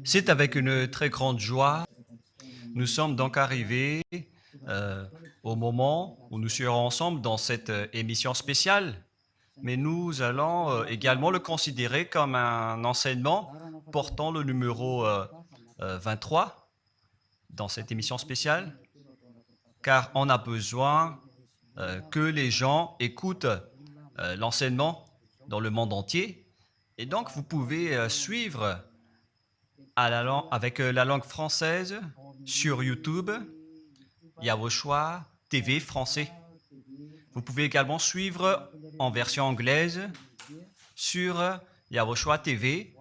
C'est avec une très grande joie. Nous sommes donc arrivés euh, au moment où nous serons ensemble dans cette émission spéciale, mais nous allons également le considérer comme un enseignement portant le numéro 23 dans cette émission spéciale, car on a besoin que les gens écoutent l'enseignement dans le monde entier. Et donc, vous pouvez suivre avec la langue française sur YouTube, Yawoshua TV français. Vous pouvez également suivre en version anglaise sur Yawoshua TV,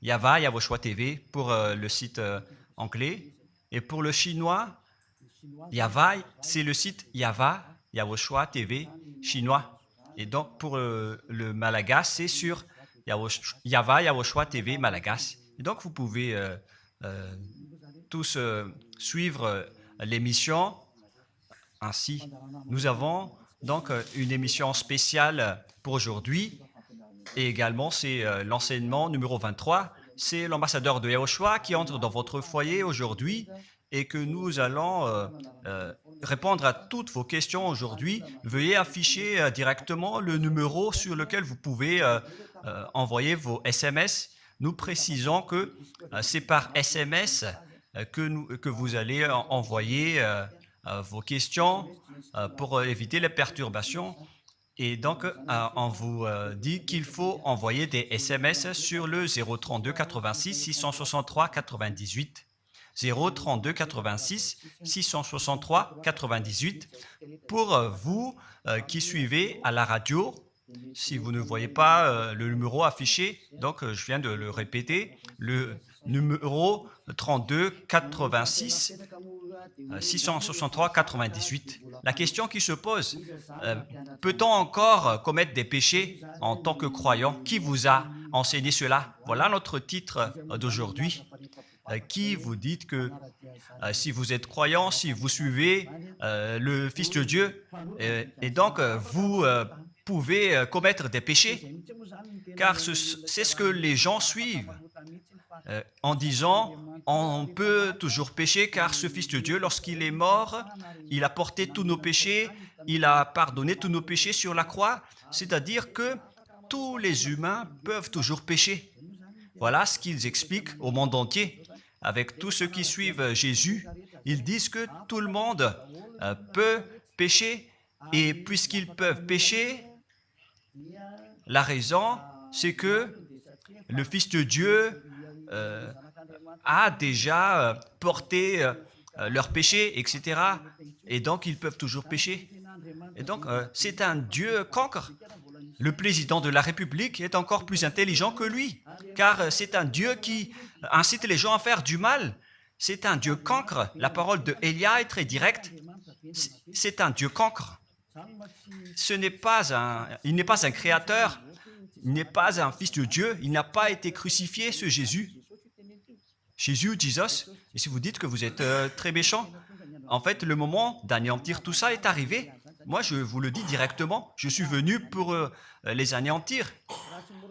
Yawoshua TV pour le site anglais. Et pour le chinois, Yava, c'est le site Yawoshua TV chinois. Et donc pour le malagas, c'est sur Yawoshua TV malagas. Et donc vous pouvez tous suivre l'émission ainsi. Nous avons donc une émission spéciale pour aujourd'hui et également c'est l'enseignement numéro 23. C'est l'ambassadeur de Yawoshua qui entre dans votre foyer aujourd'hui et que nous allons répondre à toutes vos questions aujourd'hui. Veuillez afficher directement le numéro sur lequel vous pouvez envoyer vos SMS. Nous précisons que c'est par SMS que vous allez envoyer vos questions pour éviter les perturbations. Et donc, on vous dit qu'il faut envoyer des SMS sur le 032 86 663 98. 032 86 663 98 pour vous qui suivez à la radio. Si vous ne voyez pas le numéro affiché, donc je viens de le répéter, le numéro 32 86 663 98. La question qui se pose, peut-on encore commettre des péchés en tant que croyant? Qui vous a enseigné cela? Voilà notre titre d'aujourd'hui. Qui vous dites que si vous êtes croyant, si vous suivez le Fils de Dieu, et donc vous pouvez commettre des péchés, car c'est ce que les gens suivent en disant on peut toujours pécher car ce Fils de Dieu, lorsqu'il est mort, il a porté tous nos péchés, il a pardonné tous nos péchés sur la croix, c'est-à-dire que tous les humains peuvent toujours pécher. Voilà ce qu'ils expliquent au monde entier. Avec tous ceux qui suivent Jésus, ils disent que tout le monde peut pécher et puisqu'ils peuvent pécher, la raison, c'est que le Fils de Dieu a déjà porté leurs péchés, etc. Et donc, ils peuvent toujours pécher. Et donc, c'est un Dieu cancre. Le président de la République est encore plus intelligent que lui, car c'est un Dieu qui incite les gens à faire du mal. C'est un Dieu cancre. La parole de Élia est très directe. C'est un Dieu cancre. Il n'est pas un créateur, il n'est pas un fils de Dieu, il n'a pas été crucifié, ce Jésus. Jesus. Et si vous dites que vous êtes très méchant, en fait, le moment d'anéantir tout ça est arrivé. Moi, je vous le dis directement, je suis venu pour les anéantir.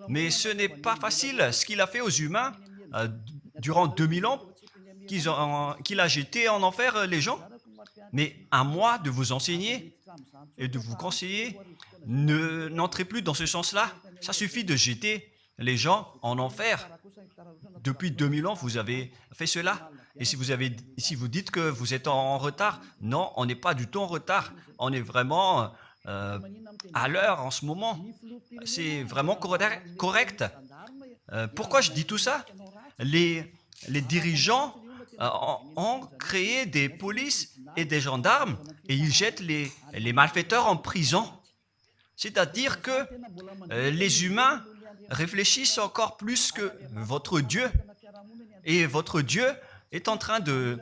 Mais ce n'est pas facile ce qu'il a fait aux humains durant 2000 ans, qu'il a jeté en enfer les gens. Mais à moi de vous enseigner et de vous conseiller, n'entrez plus dans ce sens-là. Ça suffit de jeter les gens en enfer. Depuis 2000 ans, vous avez fait cela. Et si vous dites que vous êtes en retard, non, on n'est pas du tout en retard. On est vraiment à l'heure en ce moment. C'est vraiment correct. Pourquoi je dis tout ça? Les dirigeants ont créé des polices et des gendarmes et ils jettent les malfaiteurs en prison. C'est-à-dire que les humains réfléchissent encore plus que votre Dieu. Et votre Dieu est en train de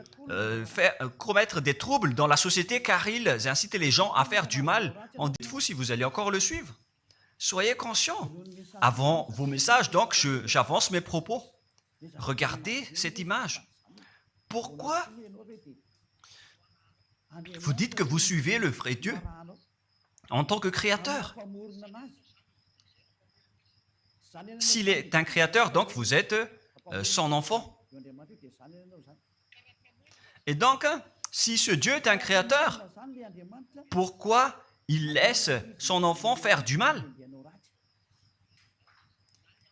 commettre des troubles dans la société car ils incitent les gens à faire du mal. En dites-vous si vous allez encore le suivre. Soyez conscients. Avant vos messages, donc, j'avance mes propos. Regardez cette image. Pourquoi vous dites que vous suivez le vrai Dieu en tant que créateur? S'il est un créateur, donc vous êtes son enfant. Et donc, si ce Dieu est un créateur, pourquoi il laisse son enfant faire du mal?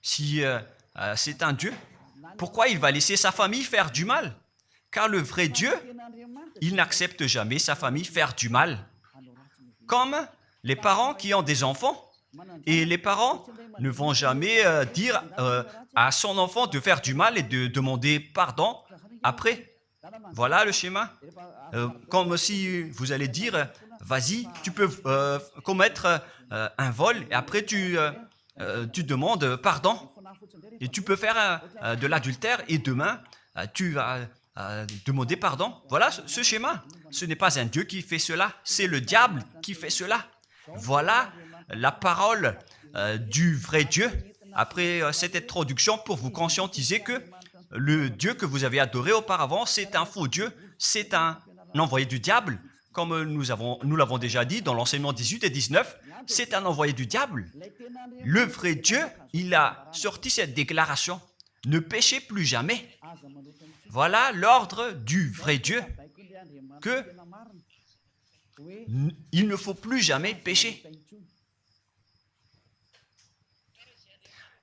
Si c'est un Dieu, pourquoi il va laisser sa famille faire du mal? Car le vrai Dieu, il n'accepte jamais sa famille faire du mal. Comme les parents qui ont des enfants. Et les parents ne vont jamais dire à son enfant de faire du mal et de demander pardon après. Voilà le schéma. Comme si vous allez dire, vas-y, tu peux commettre un vol et après tu demandes pardon. Et tu peux faire de l'adultère et demain, tu vas demander pardon. Voilà ce schéma. Ce n'est pas un Dieu qui fait cela, c'est le diable qui fait cela. Voilà la parole du vrai Dieu. Après cette introduction, pour vous conscientiser que le Dieu que vous avez adoré auparavant, c'est un faux Dieu, c'est un envoyé du diable. Comme nous l'avons déjà dit dans l'enseignement 18 et 19, c'est un envoyé du diable. Le vrai Dieu, il a sorti cette déclaration. Ne péchez plus jamais. Voilà l'ordre du vrai Dieu. Que il ne faut plus jamais pécher.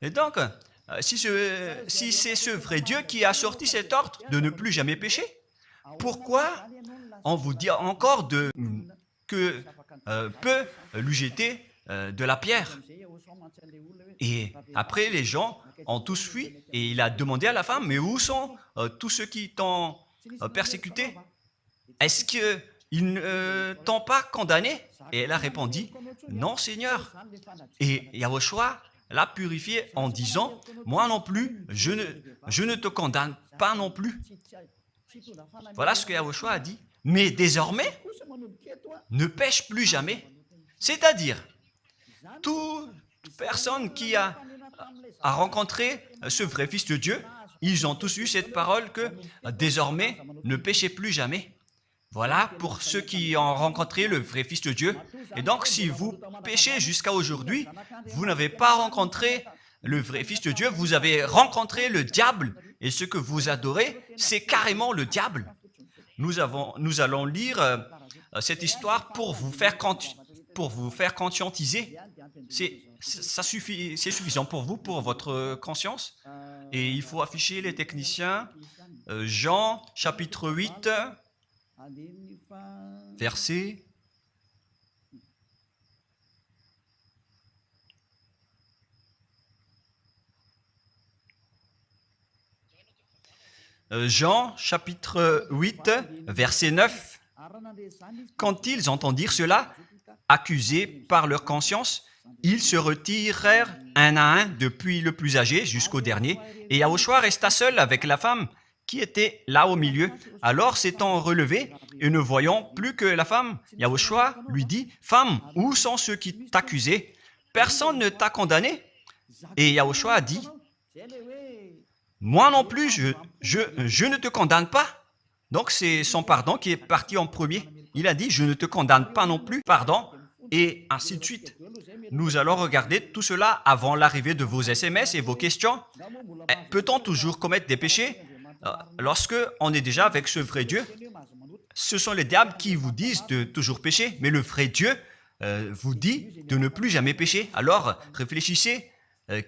Et donc, si c'est ce vrai Dieu qui a sorti cet ordre de ne plus jamais pécher, pourquoi on vous dit encore que peut lui jeter de la pierre? Et après, les gens ont tous fui et il a demandé à la femme, mais où sont tous ceux qui t'ont persécuté? Est-ce qu'ils ne t'ont pas condamné? Et elle a répondu, non Seigneur. Et Yahushua l'a purifié en disant, moi non plus, je ne te condamne pas non plus. Voilà ce que Yahushua a dit. Mais désormais, ne pêche plus jamais. C'est-à-dire, toute personne qui a rencontré ce vrai Fils de Dieu, ils ont tous eu cette parole que désormais, ne péchez plus jamais. Voilà pour ceux qui ont rencontré le vrai Fils de Dieu. Et donc, si vous péchez jusqu'à aujourd'hui, vous n'avez pas rencontré le vrai Fils de Dieu, vous avez rencontré le diable. Et ce que vous adorez, c'est carrément le diable. Nous allons lire cette histoire pour vous faire conscientiser. C'est suffisant pour vous, pour votre conscience. Et il faut afficher les techniciens. Jean, chapitre 8, verset... Jean, chapitre 8, verset 9. Quand ils entendirent cela, accusés par leur conscience, ils se retirèrent un à un depuis le plus âgé jusqu'au dernier, et Yahushua resta seul avec la femme qui était là au milieu. Alors s'étant relevé et ne voyant plus que la femme, Yahushua lui dit, « Femme, où sont ceux qui t'accusaient? Personne ne t'a condamné ?» Et Yahushua a dit, « Moi non plus, je ne te condamne pas. » Donc c'est son pardon qui est parti en premier. Il a dit, « Je ne te condamne pas non plus, pardon. » Et ainsi de suite. Nous allons regarder tout cela avant l'arrivée de vos SMS et vos questions. Peut-on toujours commettre des péchés lorsque on est déjà avec ce vrai Dieu? Ce sont les diables qui vous disent de toujours pécher, mais le vrai Dieu vous dit de ne plus jamais pécher. Alors réfléchissez,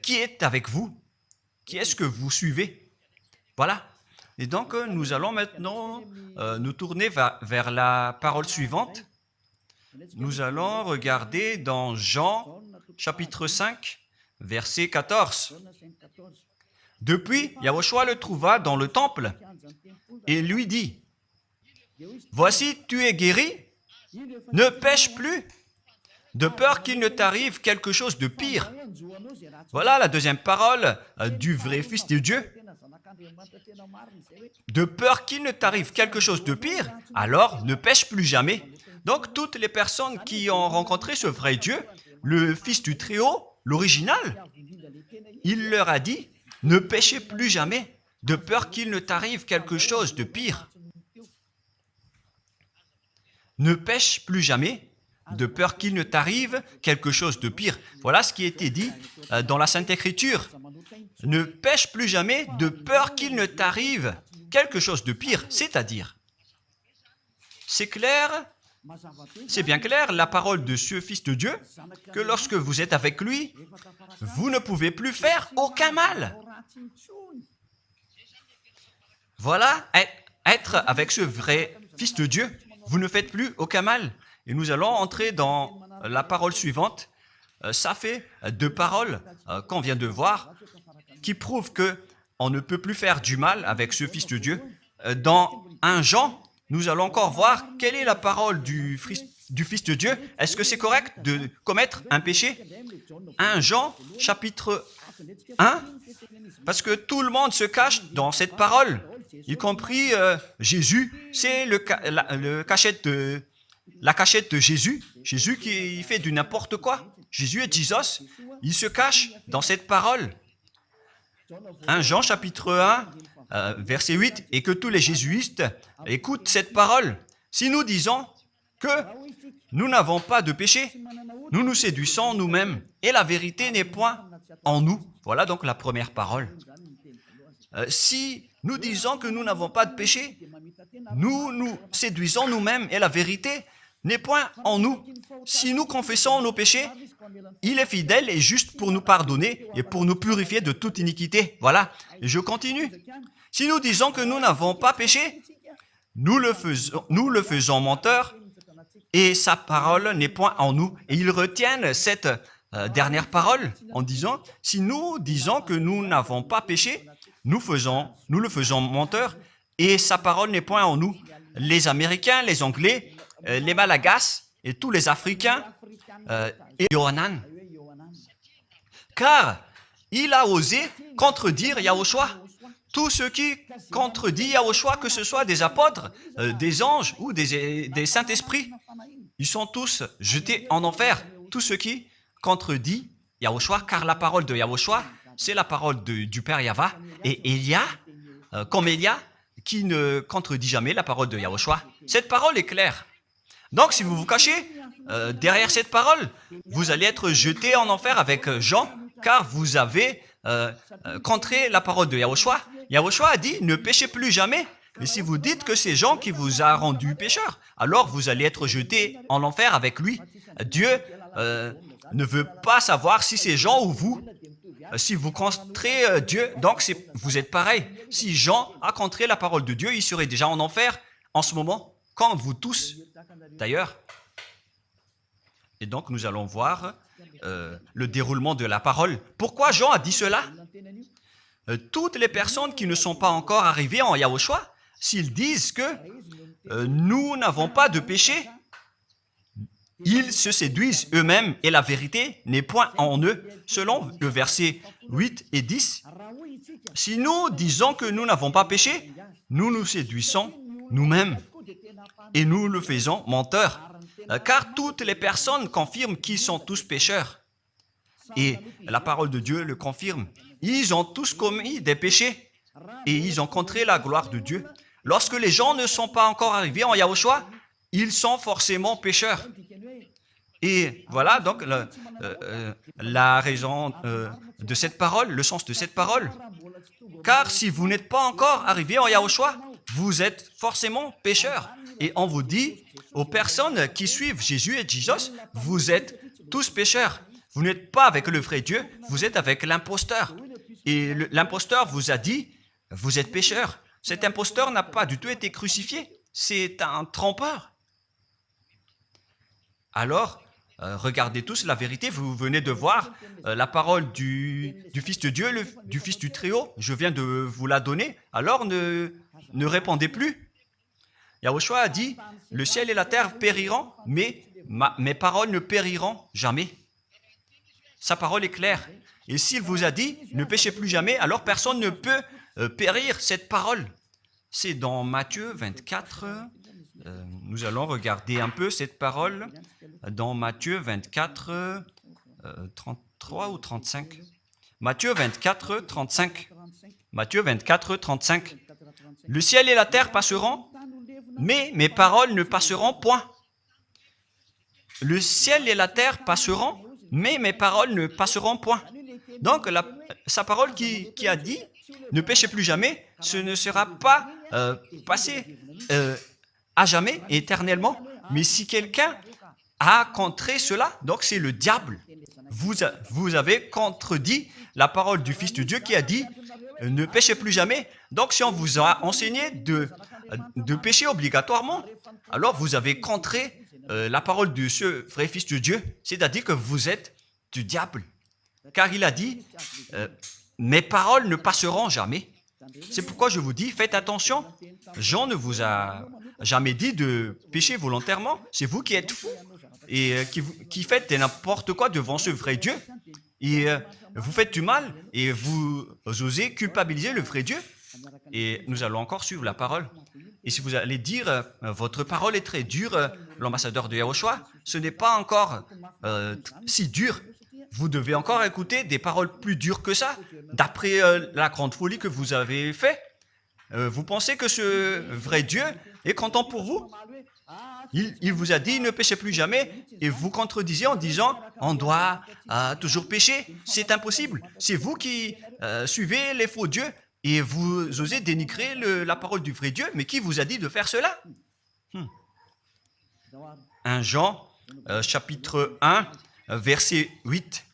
qui est avec vous? Qui est-ce que vous suivez? Voilà. Et donc nous allons maintenant nous tourner vers la parole suivante. Nous allons regarder dans Jean, chapitre 5, verset 14. Depuis, Yahushua le trouva dans le temple et lui dit, « Voici, tu es guéri, ne pêche plus, de peur qu'il ne t'arrive quelque chose de pire. » Voilà la deuxième parole du vrai Fils de Dieu. De peur qu'il ne t'arrive quelque chose de pire, alors ne pêche plus jamais. Donc, toutes les personnes qui ont rencontré ce vrai Dieu, le Fils du Très-Haut, l'original, il leur a dit, ne péchez plus jamais, de peur qu'il ne t'arrive quelque chose de pire. Ne pêche plus jamais, de peur qu'il ne t'arrive quelque chose de pire. Voilà ce qui a été dit dans la Sainte Écriture. Ne pêche plus jamais de peur qu'il ne t'arrive quelque chose de pire, c'est-à-dire, c'est clair, c'est bien clair, la parole de ce Fils de Dieu, que lorsque vous êtes avec lui, vous ne pouvez plus faire aucun mal. Voilà, être avec ce vrai Fils de Dieu, vous ne faites plus aucun mal. Et nous allons entrer dans la parole suivante. Ça fait deux paroles qu'on vient de voir qui prouvent qu'on ne peut plus faire du mal avec ce Fils de Dieu. Dans 1 Jean, nous allons encore voir quelle est la parole du Fils de Dieu. Est-ce que c'est correct de commettre un péché? 1 Jean, chapitre 1, parce que tout le monde se cache dans cette parole, y compris Jésus. C'est la cachette de Jésus. Jésus qui fait du n'importe quoi. Jésus est Jesus. Il se cache dans cette parole. 1 Jean chapitre 1, verset 8, et que tous les jésuites écoutent cette parole. Si nous disons que nous n'avons pas de péché, nous nous séduisons nous-mêmes, et la vérité n'est point en nous. Voilà donc la première parole. Si nous disons que nous n'avons pas de péché, nous nous séduisons nous-mêmes, et la vérité n'est point en nous. Si nous confessons nos péchés, il est fidèle et juste pour nous pardonner et pour nous purifier de toute iniquité. Voilà, et je continue. Si nous disons que nous n'avons pas péché, nous le faisons menteur et sa parole n'est point en nous. Et ils retiennent cette dernière parole en disant, si nous disons que nous n'avons pas péché, nous le faisons menteur et sa parole n'est point en nous. Les Américains, les Anglais, les Malagasy et tous les Africains et Yohanan. Car il a osé contredire Yahushua. Tous ceux qui contredisent Yahushua, que ce soit des apôtres, des anges ou des saints-esprits, ils sont tous jetés en enfer. Tous ceux qui contredisent Yahushua, car la parole de Yahushua, c'est la parole du Père Yahva. Et Élia, comme Élia, qui ne contredit jamais la parole de Yahushua. Cette parole est claire. Donc, si vous vous cachez derrière cette parole, vous allez être jeté en enfer avec Jean, car vous avez contré la parole de Yahushua. Yahushua a dit, ne péchez plus jamais. Mais si vous dites que c'est Jean qui vous a rendu pécheur, alors vous allez être jeté en enfer avec lui. Dieu ne veut pas savoir si c'est Jean ou vous. Si vous contrez Dieu, donc vous êtes pareil. Si Jean a contré la parole de Dieu, il serait déjà en enfer en ce moment, comme vous tous d'ailleurs. Et donc nous allons voir le déroulement de la parole. Pourquoi Jean a dit cela? Toutes les personnes qui ne sont pas encore arrivées en Yahushua, s'ils disent que nous n'avons pas de péché, ils se séduisent eux-mêmes et la vérité n'est point en eux. Selon le verset 8 et 10, si nous disons que nous n'avons pas péché, nous nous séduisons nous-mêmes et nous le faisons menteur. Car toutes les personnes confirment qu'ils sont tous pécheurs. Et la parole de Dieu le confirme. Ils ont tous commis des péchés et ils ont contré la gloire de Dieu. Lorsque les gens ne sont pas encore arrivés en Yahushua, ils sont forcément pécheurs. Et voilà donc la raison de cette parole, le sens de cette parole. Car si vous n'êtes pas encore arrivé en Yahushua, vous êtes forcément pécheurs. Et on vous dit aux personnes qui suivent Jésus et Jesus, vous êtes tous pécheurs. Vous n'êtes pas avec le vrai Dieu, vous êtes avec l'imposteur. Et l'imposteur vous a dit, vous êtes pécheurs. Cet imposteur n'a pas du tout été crucifié. C'est un trompeur. Alors, regardez tous la vérité. Vous venez de voir la parole du Fils de Dieu, du Fils du Très-Haut. Je viens de vous la donner. Alors, ne répondez plus. Yahushua a dit, le ciel et la terre périront, mais mes paroles ne périront jamais. Sa parole est claire. Et s'il vous a dit, ne péchez plus jamais, alors personne ne peut périr cette parole. C'est dans Matthieu 24. Nous allons regarder un peu cette parole dans Matthieu 24, 33 ou 35. Matthieu 24, 35. Matthieu 24, 35. Le ciel et la terre passeront, mais mes paroles ne passeront point. le ciel et la terre passeront, mais mes paroles ne passeront point. Donc, sa parole qui a dit, ne péchez plus jamais, ce ne sera pas passé à jamais, éternellement. Mais si quelqu'un a contré cela, donc c'est le diable. Vous avez contredit la parole du Fils de Dieu qui a dit, ne péchez plus jamais. Donc, si on vous a enseigné de pécher obligatoirement, alors vous avez contré la parole de ce vrai Fils de Dieu, c'est-à-dire que vous êtes du diable. Car il a dit, mes paroles ne passeront jamais. C'est pourquoi je vous dis, faites attention. Jean ne vous a jamais dit de pécher volontairement. C'est vous qui êtes fous et qui faites n'importe quoi devant ce vrai Dieu. Et vous faites du mal et vous osez culpabiliser le vrai Dieu. Et nous allons encore suivre la parole. Et si vous allez dire, votre parole est très dure, l'ambassadeur de Yahushua, ce n'est pas encore si dur. Vous devez encore écouter des paroles plus dures que ça, d'après la grande folie que vous avez fait. Vous pensez que ce vrai Dieu est content pour vous? Il vous a dit, ne péchez plus jamais, et vous contredisez en disant, on doit toujours pécher. C'est impossible. C'est vous qui suivez les faux dieux, et vous osez dénigrer la parole du vrai Dieu. Mais qui vous a dit de faire cela? 1 Jean, chapitre 1, verset 8.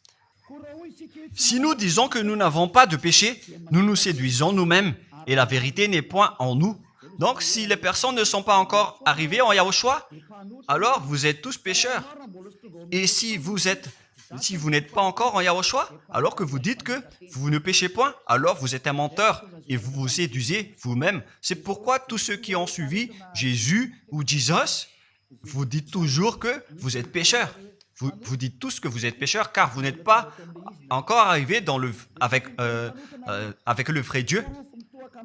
Si nous disons que nous n'avons pas de péché, nous nous séduisons nous-mêmes et la vérité n'est point en nous. Donc, si les personnes ne sont pas encore arrivées en Yahushua, alors vous êtes tous pécheurs. Et si vous n'êtes pas encore en Yahushua, alors que vous dites que vous ne péchez point, alors vous êtes un menteur et vous vous séduisez vous-même. C'est pourquoi tous ceux qui ont suivi Jésus ou Jesus, vous dites toujours que vous êtes pécheurs. Vous dites tous que vous êtes pécheurs car vous n'êtes pas encore arrivés avec le vrai Dieu.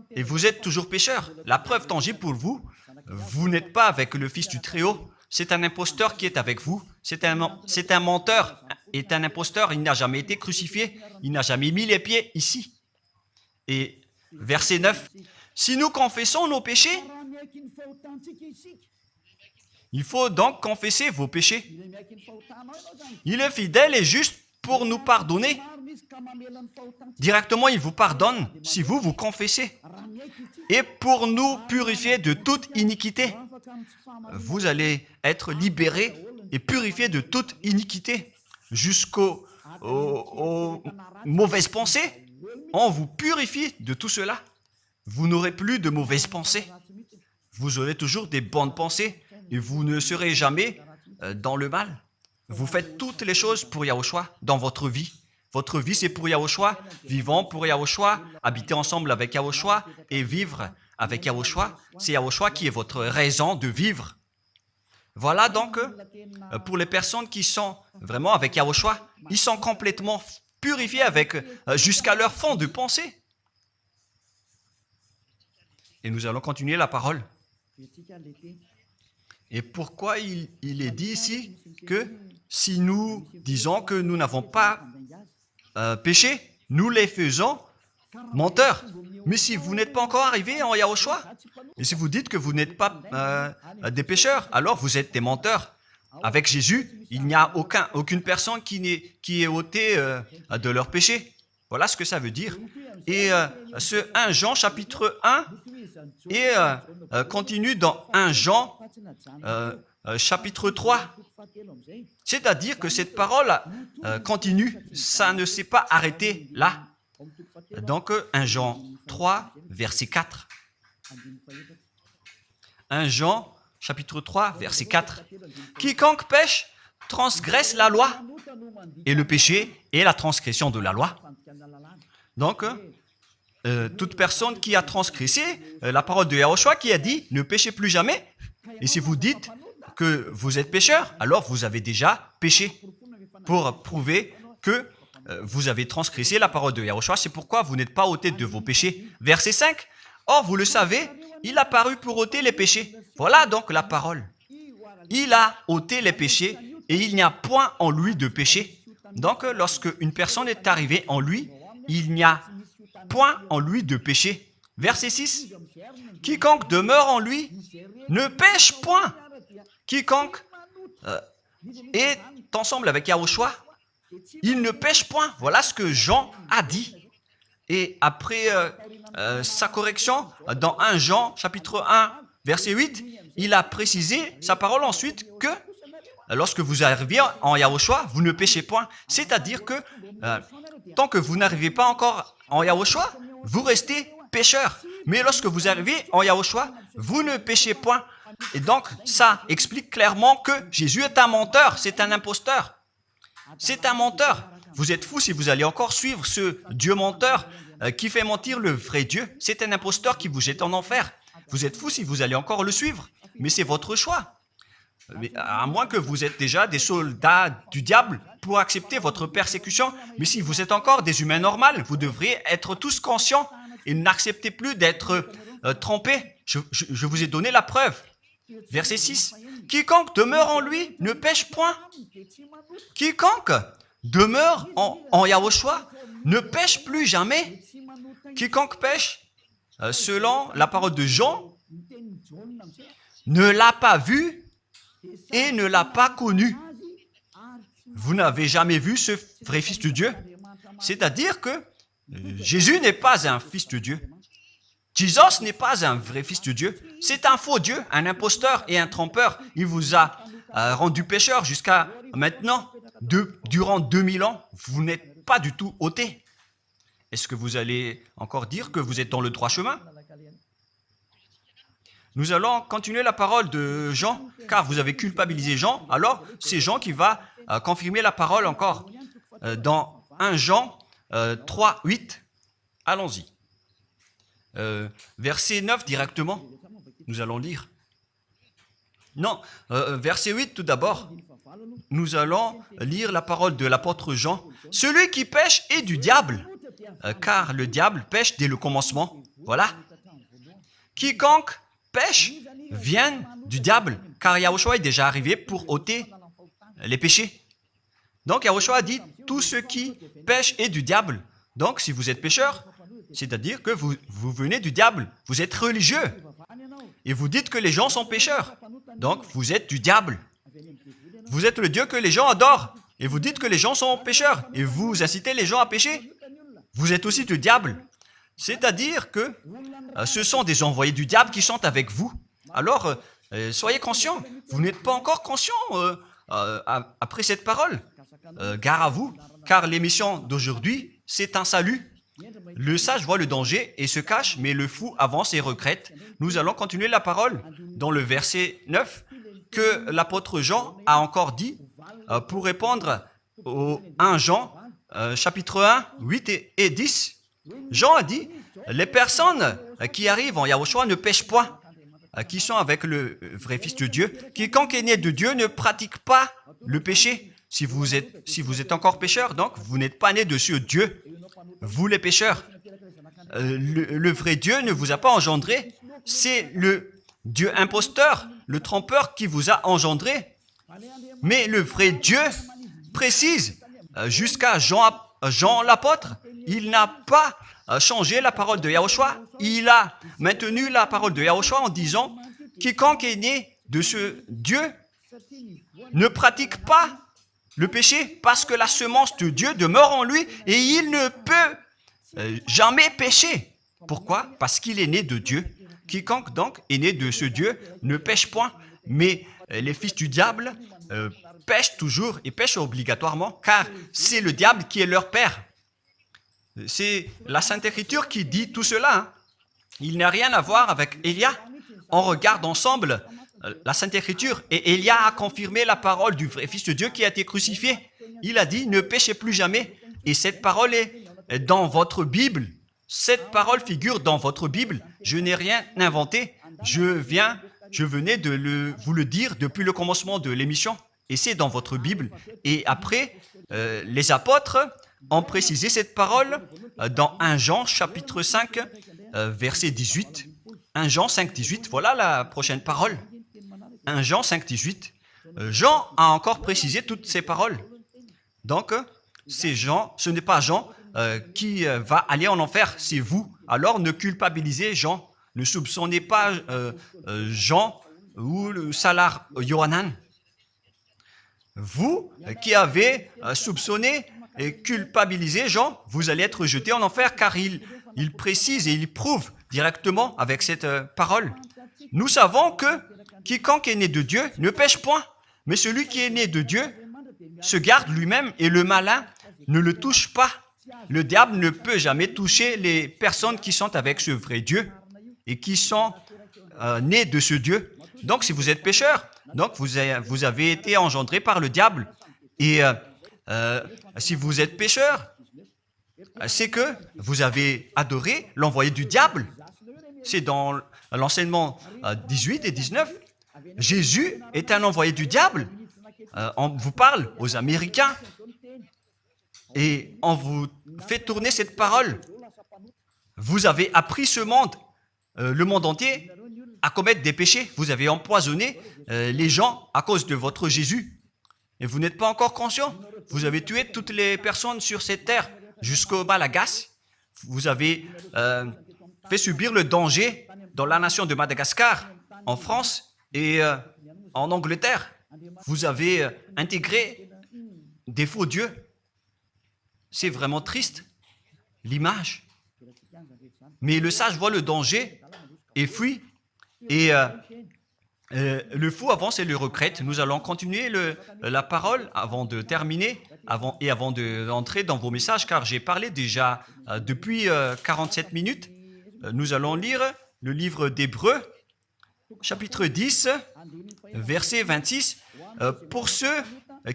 Et vous êtes toujours pécheurs. La preuve tangible pour vous, vous n'êtes pas avec le Fils du Très-Haut. C'est un imposteur qui est avec vous. C'est un menteur. C'est un imposteur. Il n'a jamais été crucifié. Il n'a jamais mis les pieds ici. Et verset 9. Si nous confessons nos péchés, il faut donc confesser vos péchés. Il est fidèle et juste pour nous pardonner. Directement, il vous pardonne si vous confessez. Et pour nous purifier de toute iniquité. Vous allez être libérés et purifiés de toute iniquité. Jusqu'aux mauvaises pensées. On vous purifie de tout cela. Vous n'aurez plus de mauvaises pensées. Vous aurez toujours des bonnes pensées. Et vous ne serez jamais dans le mal. Vous faites toutes les choses pour Yahushua dans votre vie. Votre vie, c'est pour Yahushua. Vivons pour Yahushua, habiter ensemble avec Yahushua et vivre avec Yahushua. C'est Yahushua qui est votre raison de vivre. Voilà donc, pour les personnes qui sont vraiment avec Yahushua, ils sont complètement purifiés jusqu'à leur fond de pensée. Et nous allons continuer la parole. Et pourquoi il est dit ici que si nous disons que nous n'avons pas péché, nous les faisons menteurs. Mais si vous n'êtes pas encore arrivé en Yahushua, et si vous dites que vous n'êtes pas des pécheurs, alors vous êtes des menteurs. Avec Jésus, il n'y a aucune personne qui est ôtée de leur péché. Voilà ce que ça veut dire. Et ce 1 Jean chapitre 1 et continue dans 1 Jean chapitre 3. C'est-à-dire que cette parole continue, ça ne s'est pas arrêté là. Donc 1 Jean 3, verset 4. 1 Jean chapitre 3, verset 4. Quiconque pêche transgresse la loi, et le péché est la transgression de la loi. Donc, toute personne qui a transgressé la parole de Yahushua qui a dit « Ne péchez plus jamais ». Et si vous dites que vous êtes pécheur, alors vous avez déjà péché pour prouver que vous avez transgressé la parole de Yahushua. C'est pourquoi vous n'êtes pas ôté de vos péchés. Verset 5. Or, vous le savez, il a paru pour ôter les péchés. Voilà donc la parole. Il a ôté les péchés et il n'y a point en lui de péché. Donc, lorsque une personne est arrivée en lui, il n'y a point en lui de péché. Verset 6. Quiconque demeure en lui ne pêche point. Quiconque est ensemble avec Yahushua, il ne pêche point. Voilà ce que Jean a dit. Et après sa correction, dans 1 Jean, chapitre 1, verset 8, il a précisé sa parole ensuite que lorsque vous arrivez en Yahushua, vous ne péchez point. C'est-à-dire que tant que vous n'arrivez pas encore en Yahushua, vous restez pécheur. Mais lorsque vous arrivez en Yahushua, vous ne péchez point. Et donc, ça explique clairement que Jésus est un menteur, c'est un imposteur. C'est un menteur. Vous êtes fous si vous allez encore suivre ce Dieu menteur qui fait mentir le vrai Dieu. C'est un imposteur qui vous jette en enfer. Vous êtes fous si vous allez encore le suivre. Mais c'est votre choix. Mais à moins que vous êtes déjà des soldats du diable pour accepter votre persécution. Mais si vous êtes encore des humains normaux, vous devriez être tous conscients et n'acceptez plus d'être trompés. Je vous ai donné la preuve. Verset 6. Quiconque demeure en lui ne pêche point. Quiconque demeure en Yahushua ne pêche plus jamais. Quiconque pêche, selon la parole de Jean, ne l'a pas vu et ne l'a pas connu. Vous n'avez jamais vu ce vrai Fils de Dieu. C'est-à-dire que Jésus n'est pas un Fils de Dieu. Jésus n'est pas un vrai Fils de Dieu. C'est un faux Dieu, un imposteur et un trompeur. Il vous a rendu pécheur jusqu'à maintenant. Durant 2000 ans, vous n'êtes pas du tout ôté. Est-ce que vous allez encore dire que vous êtes dans le droit chemin? Nous allons continuer la parole de Jean, car vous avez culpabilisé Jean. Alors, c'est Jean qui va confirmer la parole encore. Dans 1 Jean 3, 8, allons-y. Verset 9 directement, nous allons lire. Non, verset 8 tout d'abord. Nous allons lire la parole de l'apôtre Jean. Celui qui pêche est du diable, car le diable pêche dès le commencement. Voilà. Quiconque pêche vient du diable, car Yahushua est déjà arrivé pour ôter les péchés. Donc Yahushua a dit, tout ce qui pêche est du diable. Donc si vous êtes pécheur, c'est-à-dire que vous venez du diable, vous êtes religieux, et vous dites que les gens sont pécheurs. Donc vous êtes du diable. Vous êtes le Dieu que les gens adorent, et vous dites que les gens sont pécheurs, et vous incitez les gens à pécher. Vous êtes aussi du diable. C'est-à-dire que ce sont des envoyés du diable qui sont avec vous. Alors, soyez conscients. Vous n'êtes pas encore conscients après cette parole. Gare à vous, car l'émission d'aujourd'hui, c'est un salut. Le sage voit le danger et se cache, mais le fou avance et regrette. Nous allons continuer la parole dans le verset 9 que l'apôtre Jean a encore dit pour répondre au 1 Jean, chapitre 1, 8 et 10. Jean a dit, les personnes qui arrivent en Yahushua ne pêchent point, qui sont avec le vrai Fils de Dieu. Quiconque est né de Dieu ne pratique pas le péché. Si vous êtes encore pécheur, donc vous n'êtes pas né de ce Dieu. Vous les pécheurs, le vrai Dieu ne vous a pas engendré. C'est le Dieu imposteur, le trompeur qui vous a engendré. Mais le vrai Dieu précise, jusqu'à Jean l'apôtre, il n'a pas changé la parole de Yahushua. Il a maintenu la parole de Yahushua en disant, quiconque est né de ce Dieu ne pratique pas le péché parce que la semence de Dieu demeure en lui et il ne peut jamais pécher. Pourquoi? Parce qu'il est né de Dieu. Quiconque donc est né de ce Dieu ne pêche point. Mais les fils du diable pêchent toujours et pêchent obligatoirement car c'est le diable qui est leur père. C'est la Sainte Écriture qui dit tout cela. Hein. Il n'a rien à voir avec Élia. On regarde ensemble la Sainte Écriture et Élia a confirmé la parole du vrai Fils de Dieu qui a été crucifié. Il a dit, ne péchez plus jamais. Et cette parole est dans votre Bible. Cette parole figure dans votre Bible. Je n'ai rien inventé. Je venais de vous le dire depuis le commencement de l'émission. Et c'est dans votre Bible. Et après, les apôtres ont précisé cette parole dans 1 Jean, chapitre 5, verset 18. 1 Jean 5, 18, voilà la prochaine parole. 1 Jean 5, 18. Jean a encore précisé toutes ces paroles. Donc, c'est Jean, ce n'est pas Jean qui va aller en enfer, c'est vous. Alors, ne culpabilisez Jean. Ne soupçonnez pas Jean ou le Salar Yohanan. vous qui avez soupçonné et culpabilisé Jean, vous allez être jeté en enfer car il précise et il prouve directement avec cette parole. Nous savons que quiconque est né de Dieu ne pêche point, mais celui qui est né de Dieu se garde lui-même et le malin ne le touche pas. Le diable ne peut jamais toucher les personnes qui sont avec ce vrai Dieu et qui sont nés de ce Dieu. Donc, si vous êtes pécheur, donc vous avez été engendré par le diable. Et si vous êtes pécheur, c'est que vous avez adoré l'envoyé du diable. C'est dans l'enseignement 18 et 19. Jésus est un envoyé du diable. On vous parle aux Américains et on vous fait tourner cette parole. Vous avez appris ce monde, le monde entier, à commettre des péchés. Vous avez empoisonné les gens à cause de votre Jésus. Et vous n'êtes pas encore conscient. Vous avez tué toutes les personnes sur cette terre jusqu'au Malagasy. Vous avez fait subir le danger dans la nation de Madagascar, en France et en Angleterre. Vous avez intégré des faux dieux. C'est vraiment triste, l'image. Mais le sage voit le danger et fuit. Et le fou avance et le regrette. Nous allons continuer la parole avant de terminer avant d'entrer dans vos messages, car j'ai parlé déjà depuis 47 minutes. Nous allons lire le livre d'Hébreux, chapitre 10, verset 26. Pour ceux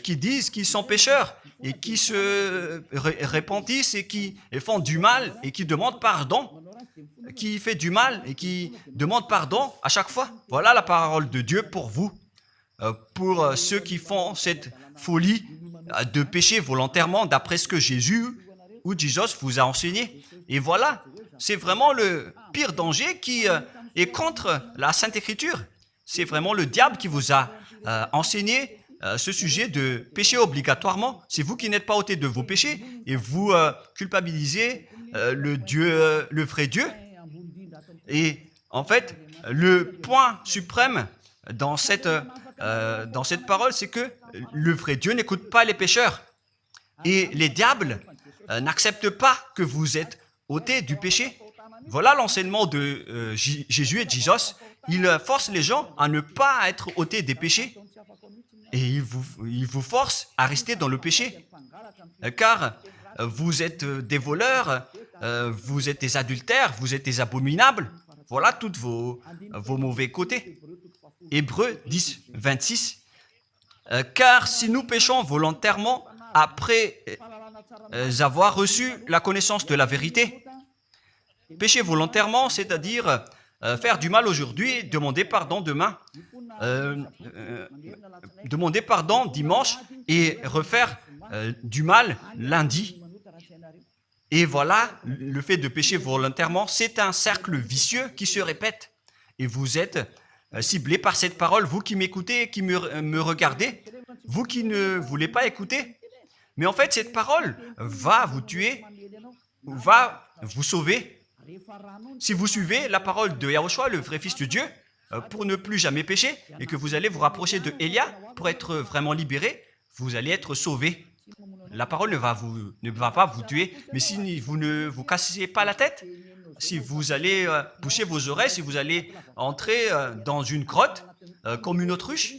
qui disent qu'ils sont pécheurs et qui se repentissent et qui font du mal et qui demandent pardon, qui fait du mal et qui demande pardon à chaque fois. Voilà la parole de Dieu pour vous, pour ceux qui font cette folie de pécher volontairement d'après ce que Jésus ou Jesus vous a enseigné. Et voilà, c'est vraiment le pire danger qui est contre la Sainte Écriture. C'est vraiment le diable qui vous a enseigné ce sujet de pécher obligatoirement. C'est vous qui n'êtes pas ôté de vos péchés et vous culpabilisez le vrai Dieu. Et en fait, le point suprême dans cette parole, c'est que le vrai Dieu n'écoute pas les pécheurs. Et les diables n'acceptent pas que vous êtes ôtés du péché. Voilà l'enseignement de Jésus et Jesus. Il force les gens à ne pas être ôtés des péchés. Et il vous force à rester dans le péché. Car vous êtes des voleurs, vous êtes des adultères, vous êtes des abominables. Voilà tous vos mauvais côtés. Hébreux 10, 26. Car si nous péchons volontairement après avoir reçu la connaissance de la vérité, pécher volontairement, c'est-à-dire faire du mal aujourd'hui, demander pardon demain, demander pardon dimanche et refaire du mal lundi. Et voilà, le fait de pécher volontairement, c'est un cercle vicieux qui se répète. Et vous êtes ciblé par cette parole, vous qui m'écoutez, qui me regardez, vous qui ne voulez pas écouter. Mais en fait, cette parole va vous tuer, va vous sauver. Si vous suivez la parole de Yahushua, le vrai Fils de Dieu, pour ne plus jamais pécher, et que vous allez vous rapprocher de Élia pour être vraiment libéré, vous allez être sauvé. La parole ne va pas vous tuer, mais si vous ne vous cassez pas la tête, si vous allez boucher vos oreilles, si vous allez entrer dans une grotte comme une autruche,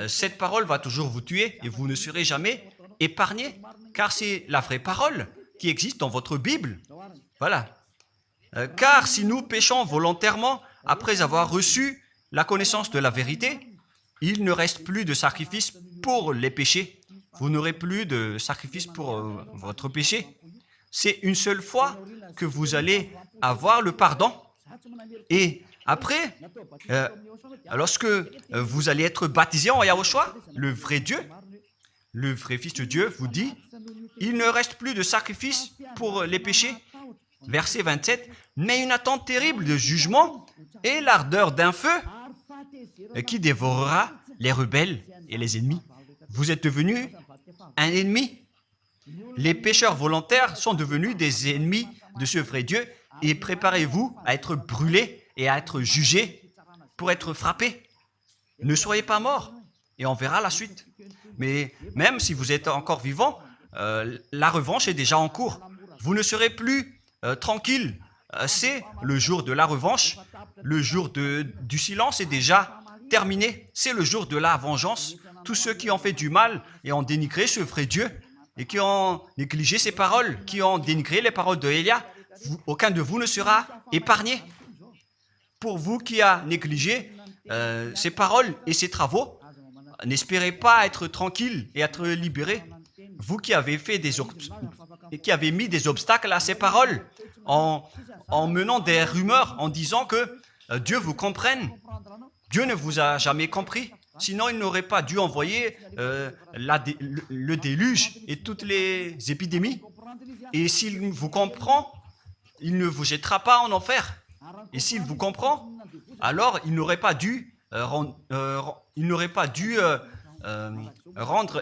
cette parole va toujours vous tuer et vous ne serez jamais épargné, car c'est la vraie parole qui existe dans votre Bible. Voilà. Car si nous péchons volontairement après avoir reçu la connaissance de la vérité, il ne reste plus de sacrifice pour les péchés. Vous n'aurez plus de sacrifice pour votre péché. C'est une seule fois que vous allez avoir le pardon. Et après, lorsque vous allez être baptisé en Yahushua, le vrai Dieu, le vrai Fils de Dieu vous dit, il ne reste plus de sacrifice pour les péchés. Verset 27, mais une attente terrible de jugement et l'ardeur d'un feu qui dévorera les rebelles et les ennemis. Vous êtes devenu un ennemi. Les pécheurs volontaires sont devenus des ennemis de ce vrai Dieu et préparez-vous à être brûlés et à être jugés pour être frappés. Ne soyez pas morts et on verra la suite. mais même si vous êtes encore vivant, la revanche est déjà en cours. Vous ne serez plus tranquille. C'est le jour de la revanche. Le jour du silence est déjà terminé. C'est le jour de la vengeance. Tous ceux qui ont fait du mal et ont dénigré ce vrai Dieu et qui ont négligé ses paroles, qui ont dénigré les paroles de Élia, aucun de vous ne sera épargné. Pour vous qui avez négligé ses paroles et ses travaux, n'espérez pas être tranquille et être libéré. Vous qui avez mis des obstacles à ces paroles en menant des rumeurs, en disant que Dieu vous comprenne. Dieu ne vous a jamais compris. Sinon, il n'aurait pas dû envoyer le déluge et toutes les épidémies. Et s'il vous comprend, il ne vous jettera pas en enfer. Et s'il vous comprend, alors il n'aurait pas dû rendre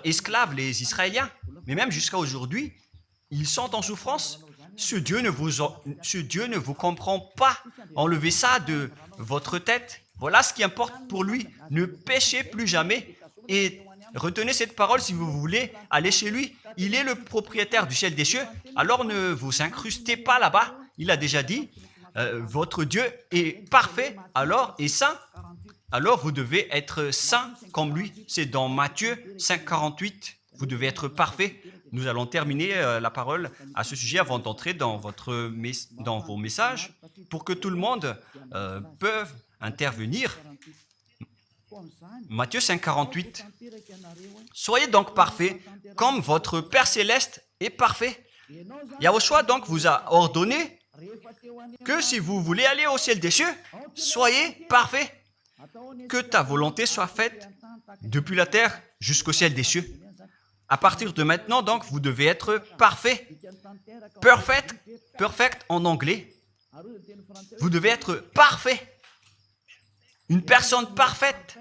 esclaves les Israéliens. Mais même jusqu'à aujourd'hui, ils sont en souffrance. Ce Dieu ne vous comprend pas. Enlevez ça de votre tête. Voilà ce qui importe pour lui. Ne péchez plus jamais et retenez cette parole si vous voulez aller chez lui. Il est le propriétaire du ciel et des cieux. Alors ne vous incrustez pas là-bas. Il a déjà dit, votre Dieu est parfait alors et saint. Alors vous devez être saint comme lui. C'est dans Matthieu 5, 48. Vous devez être parfait. Nous allons terminer la parole à ce sujet avant d'entrer dans vos messages pour que tout le monde peut intervenir. Matthieu 5, 48. Soyez donc parfaits comme votre Père Céleste est parfait. Yahushua donc vous a ordonné que si vous voulez aller au ciel des cieux, soyez parfaits. Que ta volonté soit faite depuis la terre jusqu'au ciel des cieux. À partir de maintenant, donc, vous devez être parfait. Perfect en anglais. Vous devez être parfait. Une personne parfaite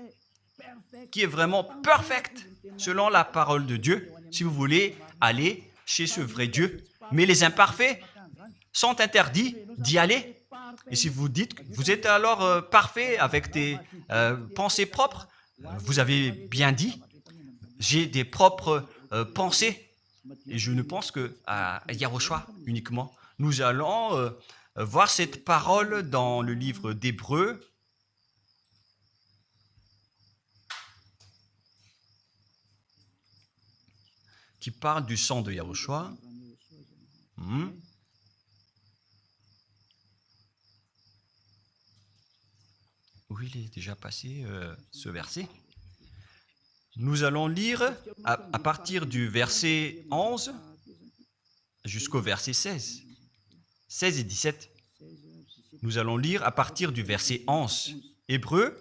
qui est vraiment perfecte selon la parole de Dieu si vous voulez aller chez ce vrai Dieu. Mais les imparfaits sont interdits d'y aller. Et si vous dites que vous êtes alors parfait avec des pensées propres, vous avez bien dit, j'ai des propres pensées et je ne pense qu'à Yahushua uniquement. Nous allons voir cette parole dans le livre d'Hébreux. Qui parle du sang de Yahushua. Oui, il est déjà passé ce verset. Nous allons lire à partir du verset 11 jusqu'au verset 16. 16 et 17. Nous allons lire à partir du verset 11. Hébreux,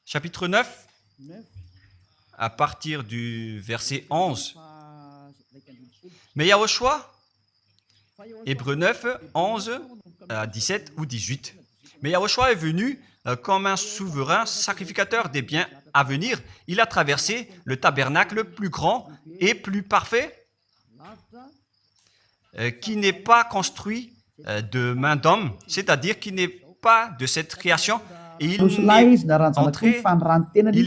chapitre 9, à partir du verset 11. Mais Yahushua, Hébreux 9, 11 à 17 ou 18. Mais Yahushua est venu comme un souverain sacrificateur des biens à venir. Il a traversé le tabernacle plus grand et plus parfait, qui n'est pas construit de main d'homme, c'est-à-dire qui n'est pas de cette création. Et il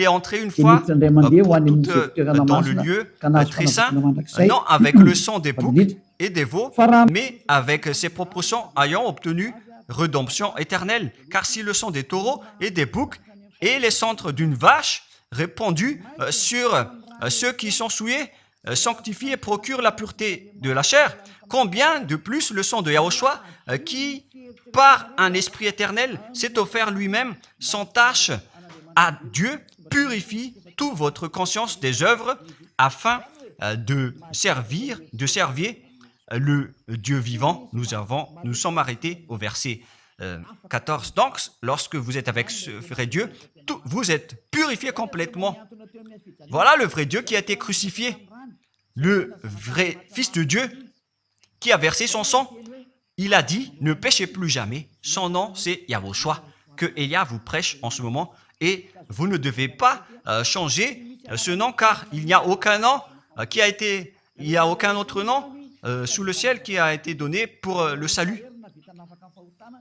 est entré une fois pour toutes dans le lieu très saint, non avec le sang des boucs et des veaux, mais avec ses propres sangs ayant obtenu rédemption éternelle. Car si le sang des taureaux et des boucs et les cendres d'une vache répandus sur ceux qui sont souillés sanctifient et procurent la pureté de la chair, combien de plus le sang de Yahushua qui, par un esprit éternel, s'est offert lui-même sans tâche à Dieu, purifie toute votre conscience des œuvres afin de servir le Dieu vivant. Nous sommes arrêtés au verset 14. Donc, lorsque vous êtes avec ce vrai Dieu, vous êtes purifiés complètement. Voilà le vrai Dieu qui a été crucifié. Le vrai Fils de Dieu qui a versé son sang. Il a dit, ne péchez plus jamais. Son nom, c'est Yahushua, que Elia vous prêche en ce moment. Et vous ne devez pas changer ce nom, car il n'y a aucun nom il n'y a aucun autre nom sous le ciel qui a été donné pour le salut.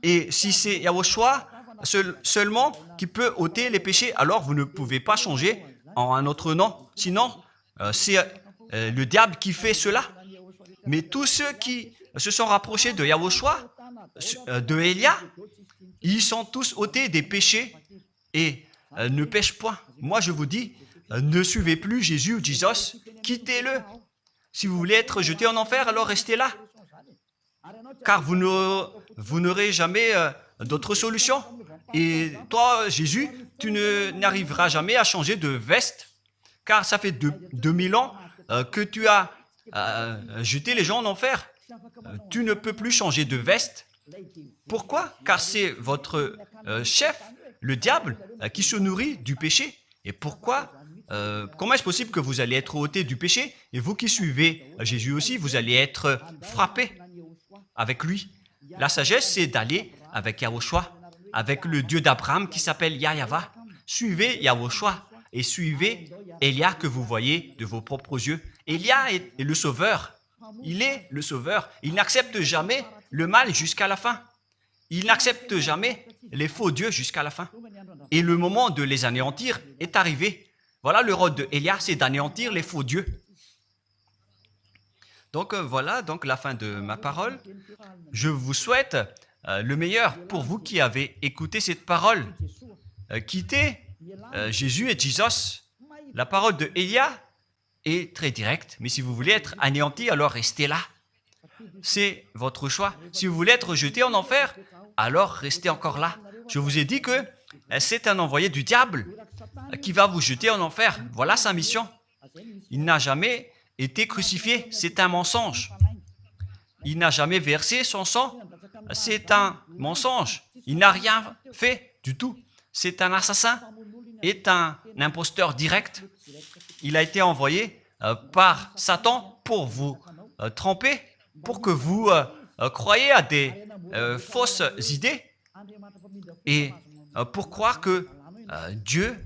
Et si c'est Yahushua, seulement qui peut ôter les péchés. Alors vous ne pouvez pas changer en un autre nom. Sinon, c'est le diable qui fait cela. Mais tous ceux qui se sont rapprochés de Yahushua, de Élia, ils sont tous ôtés des péchés et ne pêchent point. Moi, je vous dis, ne suivez plus Jésus ou Jesus, quittez-le. Si vous voulez être jeté en enfer, alors restez là. Car vous n'aurez jamais d'autre solution. Et toi, Jésus, tu n'arriveras jamais à changer de veste, car ça fait 2000 ans que tu as jeté les gens en enfer. Tu ne peux plus changer de veste. Pourquoi? Car c'est votre chef, le diable, qui se nourrit du péché. Et pourquoi? Comment est-ce possible que vous allez être ôté du péché et vous qui suivez Jésus aussi, vous allez être frappé avec lui? La sagesse, c'est d'aller avec Yahushua, avec le Dieu d'Abraham qui s'appelle Yahweh. Suivez Yahushua et suivez Élia que vous voyez de vos propres yeux. Élia est le sauveur. Il est le sauveur. Il n'accepte jamais le mal jusqu'à la fin. Il n'accepte jamais les faux dieux jusqu'à la fin. Et le moment de les anéantir est arrivé. Voilà le rôle de Élia, c'est d'anéantir les faux dieux. Donc voilà donc la fin de ma parole. Je vous souhaite le meilleur pour vous qui avez écouté cette parole. Quittez Jésus et Jesus. La parole de Élia est très directe, mais si vous voulez être anéanti, alors restez là. C'est votre choix. Si vous voulez être jeté en enfer, alors restez encore là. Je vous ai dit que c'est un envoyé du diable qui va vous jeter en enfer. Voilà sa mission. Il n'a jamais été crucifié. C'est un mensonge. Il n'a jamais versé son sang. C'est un mensonge. Il n'a rien fait du tout. C'est un assassin. Est un imposteur direct. Il a été envoyé par Satan pour vous tromper, pour que vous croyiez à des fausses idées et pour croire que Dieu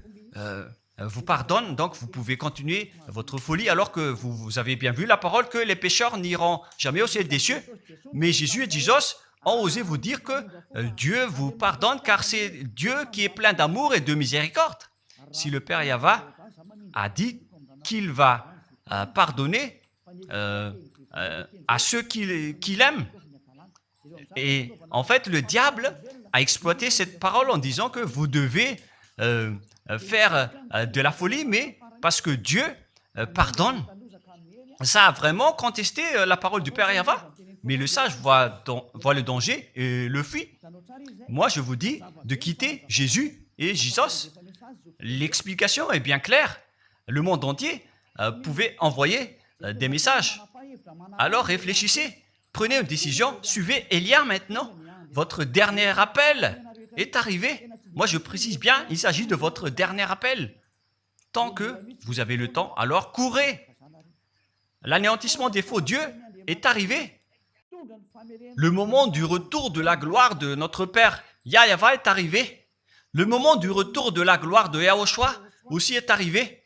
vous pardonne, donc vous pouvez continuer votre folie alors que vous avez bien vu la parole que les pécheurs n'iront jamais au ciel des cieux. Mais Jésus et Jesus ont osé vous dire que Dieu vous pardonne car c'est Dieu qui est plein d'amour et de miséricorde. Si le Père Yahweh a dit qu'il va pardonner à ceux qu'il aime. Et en fait, le diable a exploité cette parole en disant que vous devez faire de la folie, mais parce que Dieu pardonne. Ça a vraiment contesté la parole du Père Yahweh. Mais le sage voit le danger et le fuit. Moi, je vous dis de quitter Jésus et Jesus. L'explication est bien claire. Le monde entier pouvait envoyer des messages. Alors réfléchissez, prenez une décision, suivez Élia maintenant. Votre dernier appel est arrivé. Moi, je précise bien, il s'agit de votre dernier appel. Tant que vous avez le temps, alors courez. L'anéantissement des faux dieux est arrivé. Le moment du retour de la gloire de notre Père Yahweh est arrivé. Le moment du retour de la gloire de Yahushua aussi est arrivé.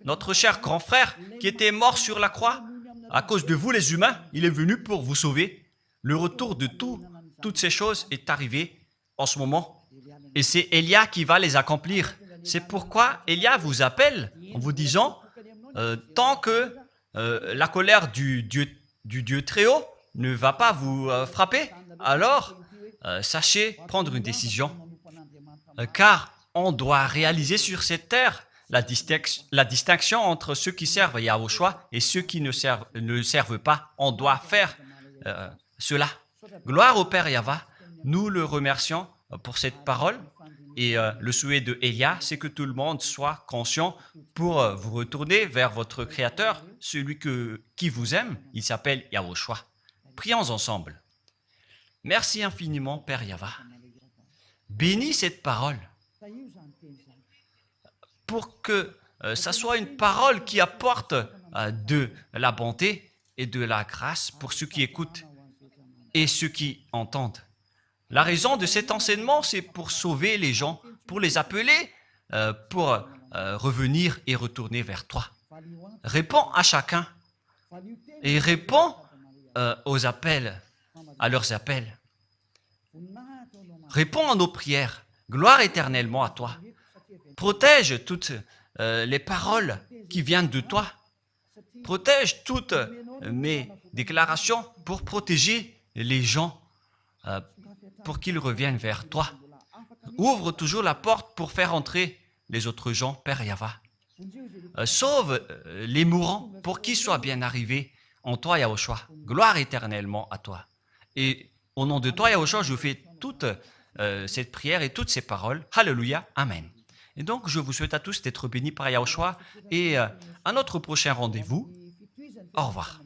Notre cher grand frère qui était mort sur la croix, à cause de vous les humains, il est venu pour vous sauver. Le retour de toutes ces choses est arrivé en ce moment. Et c'est Élia qui va les accomplir. C'est pourquoi Élia vous appelle en vous disant, tant que la colère du Dieu très haut ne va pas vous frapper, alors sachez prendre une décision. Car on doit réaliser sur cette terre la distinction entre ceux qui servent Yahushua et ceux qui ne servent pas. On doit faire cela. Gloire au Père Yahweh. Nous le remercions pour cette parole. Et le souhait de Élia, c'est que tout le monde soit conscient pour vous retourner vers votre Créateur, celui qui vous aime. Il s'appelle Yahushua. Prions ensemble. Merci infiniment, Père Yahweh. Bénis cette parole pour que ça soit une parole qui apporte de la bonté et de la grâce pour ceux qui écoutent et ceux qui entendent. La raison de cet enseignement, c'est pour sauver les gens, pour les appeler, pour revenir et retourner vers toi. Réponds à chacun et réponds aux appels, à leurs appels. Réponds à nos prières. Gloire éternellement à toi. Protège toutes les paroles qui viennent de toi. Protège toutes mes déclarations pour protéger les gens, pour qu'ils reviennent vers toi. Ouvre toujours la porte pour faire entrer les autres gens, Père Yahva. Sauve les mourants pour qu'ils soient bien arrivés en toi, Yahushua. Gloire éternellement à toi. Et au nom de toi, Yahushua, je fais toute cette prière et toutes ces paroles. Alléluia. Amen. Et donc, je vous souhaite à tous d'être bénis par Yahushua et à notre prochain rendez-vous. Au revoir.